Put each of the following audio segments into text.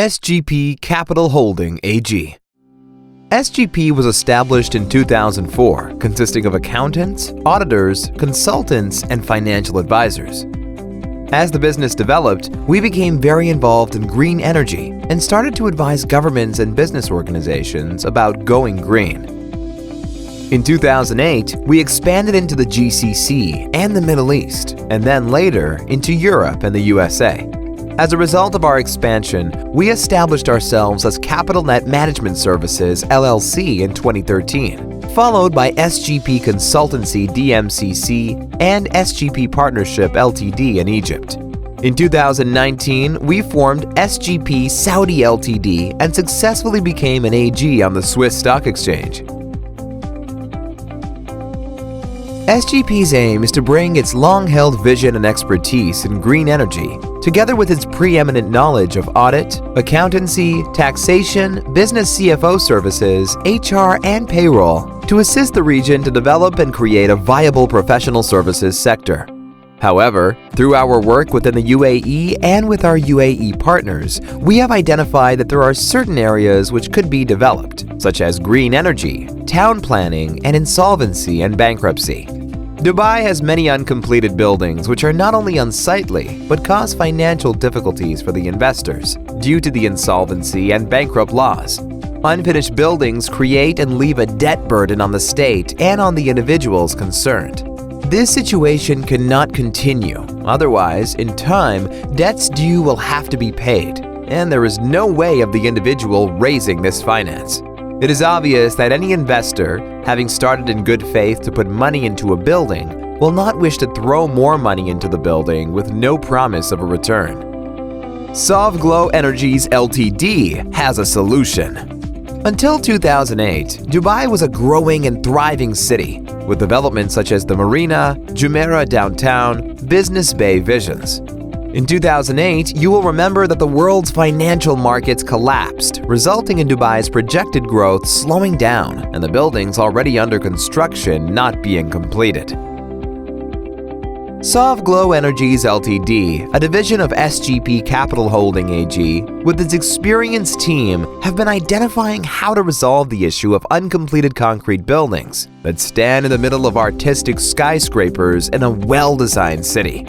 SGP Capital Holding AG. SGP was established in 2004, consisting of accountants, auditors, consultants, and financial advisors. As the business developed, we became very involved in green energy and started to advise governments and business organizations about going green. In 2008, we expanded into the GCC and the Middle East, and then later into Europe and the USA. As a result of our expansion, we established ourselves as Capital Net Management Services LLC in 2013, followed by SGP Consultancy DMCC and SGP Partnership Ltd in Egypt. In 2019, we formed SGP Saudi Ltd and successfully became an AG on the Swiss Stock Exchange. SGP's aim is to bring its long-held vision and expertise in green energy, together with its preeminent knowledge of audit, accountancy, taxation, business CFO services, HR, and payroll, to assist the region to develop and create a viable professional services sector. However, through our work within the UAE and with our UAE partners, we have identified that there are certain areas which could be developed, such as green energy, town planning, and insolvency and bankruptcy. Dubai has many uncompleted buildings which are not only unsightly, but cause financial difficulties for the investors due to the insolvency and bankrupt laws. Unfinished buildings create and leave a debt burden on the state and on the individuals concerned. This situation cannot continue, otherwise, in time, debts due will have to be paid, and there is no way of the individual raising this finance. It is obvious that any investor, having started in good faith to put money into a building, will not wish to throw more money into the building with no promise of a return. Sovglow Energies Ltd has a solution. Until 2008, Dubai was a growing and thriving city, with developments such as the Marina, Jumeirah Downtown, Business Bay Visions. In 2008, you will remember that the world's financial markets collapsed, resulting in Dubai's projected growth slowing down and the buildings already under construction not being completed. Sovglow Energies Ltd, a division of SGP Capital Holding AG, with its experienced team, have been identifying how to resolve the issue of uncompleted concrete buildings that stand in the middle of artistic skyscrapers in a well-designed city.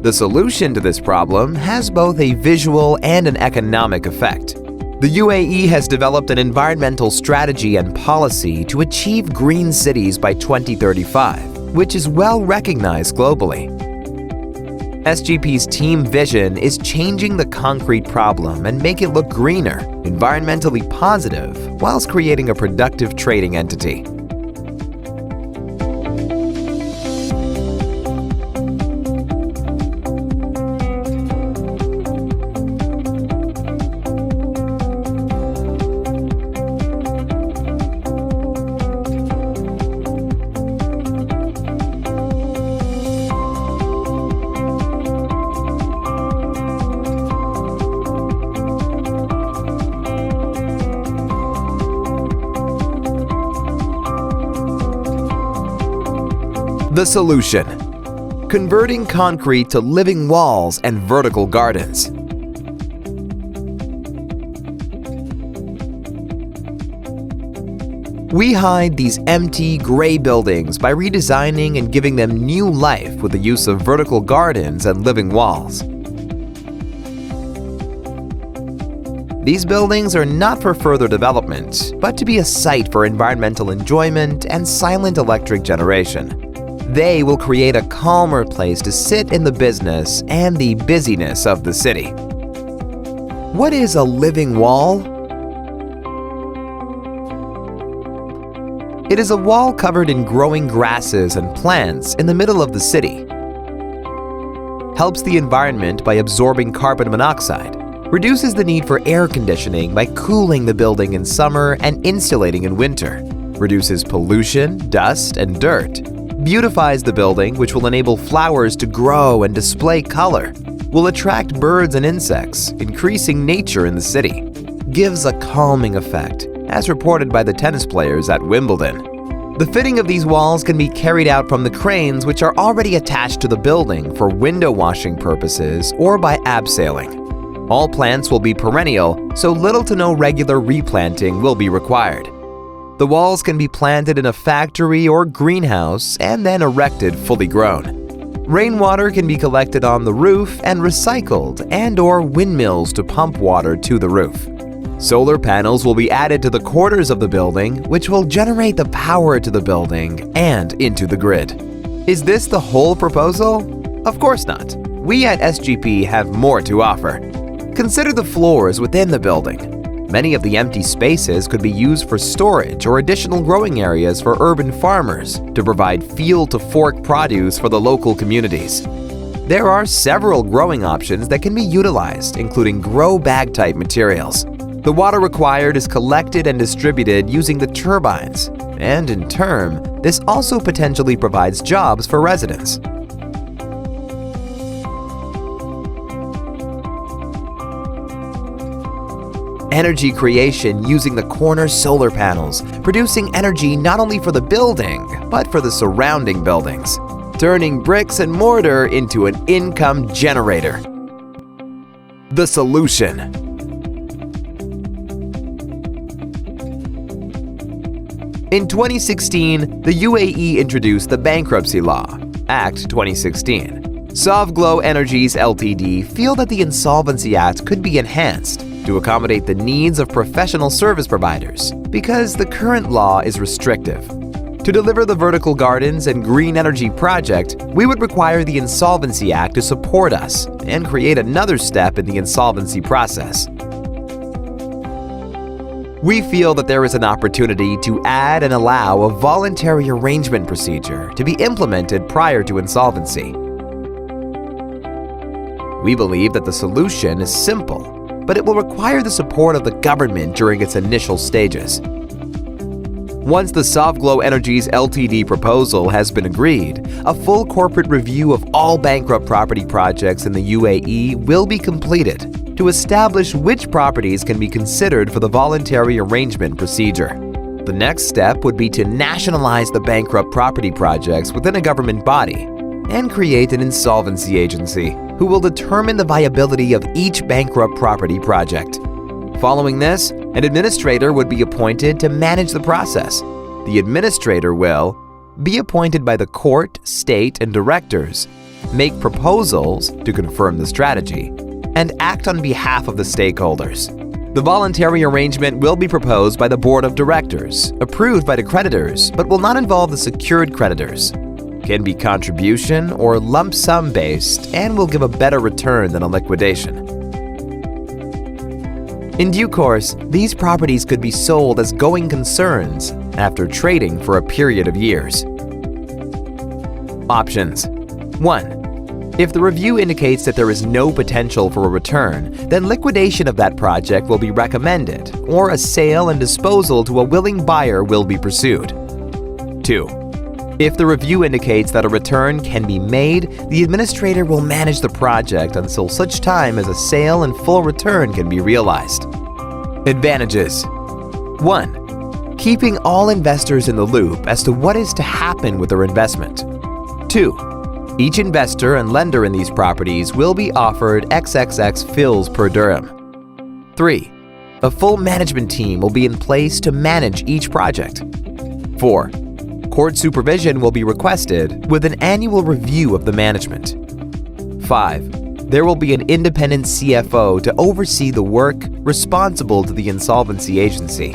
The solution to this problem has both a visual and an economic effect. The UAE has developed an environmental strategy and policy to achieve green cities by 2035, which is well recognized globally. SGP's team vision is changing the concrete problem and make it look greener, environmentally positive, whilst creating a productive trading entity. The solution: converting concrete to living walls and vertical gardens. We hide these empty, gray buildings by redesigning and giving them new life with the use of vertical gardens and living walls. These buildings are not for further development, but to be a site for environmental enjoyment and silent electric generation. They will create a calmer place to sit in the business and the busyness of the city. What is a living wall? It is a wall covered in growing grasses and plants in the middle of the city. Helps the environment by absorbing carbon monoxide. Reduces the need for air conditioning by cooling the building in summer and insulating in winter. Reduces pollution, dust, and dirt. Beautifies the building, which will enable flowers to grow and display color. Will attract birds and insects, increasing nature in the city. Gives a calming effect, as reported by the tennis players at Wimbledon. The fitting of these walls can be carried out from the cranes which are already attached to the building for window washing purposes or by abseiling. All plants will be perennial, so little to no regular replanting will be required. The walls can be planted in a factory or greenhouse and then erected fully grown. Rainwater can be collected on the roof and recycled, and/or windmills to pump water to the roof. Solar panels will be added to the corners of the building, which will generate the power to the building and into the grid. Is this the whole proposal? Of course not. We at SGP have more to offer. Consider the floors within the building. Many of the empty spaces could be used for storage or additional growing areas for urban farmers to provide field-to-fork produce for the local communities. There are several growing options that can be utilized, including grow bag type materials. The water required is collected and distributed using the turbines, and in turn, this also potentially provides jobs for residents. Energy creation using the corner solar panels, producing energy not only for the building, but for the surrounding buildings, turning bricks and mortar into an income generator. The solution. In 2016, the UAE introduced the Bankruptcy Law, Act 2016. Sovglow Energies Ltd feel that the Insolvency Act could be enhanced to accommodate the needs of professional service providers because the current law is restrictive. To deliver the vertical gardens and green energy project, we would require the Insolvency Act to support us and create another step in the insolvency process. We feel that there is an opportunity to add and allow a voluntary arrangement procedure to be implemented prior to insolvency. We believe that the solution is simple, but it will require the support of the government during its initial stages. Once the Sovglow Energies Ltd proposal has been agreed, a full corporate review of all bankrupt property projects in the UAE will be completed to establish which properties can be considered for the voluntary arrangement procedure. The next step would be to nationalize the bankrupt property projects within a government body and create an insolvency agency who will determine the viability of each bankrupt property project. Following this, an administrator would be appointed to manage the process. The administrator will be appointed by the court, state, and directors, make proposals to confirm the strategy, and act on behalf of the stakeholders. The voluntary arrangement will be proposed by the board of directors, approved by the creditors, but will not involve the secured creditors. Can be contribution or lump sum based and will give a better return than a liquidation. In due course, these properties could be sold as going concerns after trading for a period of years. Options. 1. If the review indicates that there is no potential for a return, then liquidation of that project will be recommended, or a sale and disposal to a willing buyer will be pursued. 2. If the review indicates that a return can be made, the administrator will manage the project until such time as a sale and full return can be realized. Advantages. 1. Keeping all investors in the loop as to what is to happen with their investment. 2. Each investor and lender in these properties will be offered XXX fills per dirham. 3. A full management team will be in place to manage each project. 4. Court supervision will be requested with an annual review of the management. 5. There will be an independent CFO to oversee the work responsible to the insolvency agency.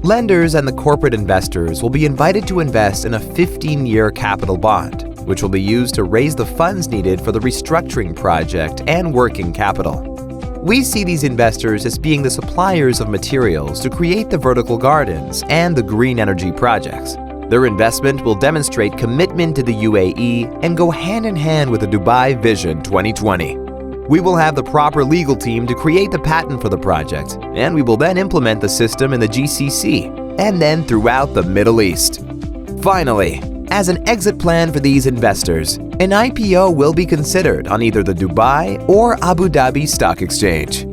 Lenders and the corporate investors will be invited to invest in a 15-year capital bond, which will be used to raise the funds needed for the restructuring project and working capital. We see these investors as being the suppliers of materials to create the vertical gardens and the green energy projects. Their investment will demonstrate commitment to the UAE and go hand in hand with the Dubai Vision 2020. We will have the proper legal team to create the patent for the project, and we will then implement the system in the GCC and then throughout the Middle East. Finally, as an exit plan for these investors, an IPO will be considered on either the Dubai or Abu Dhabi Stock Exchange.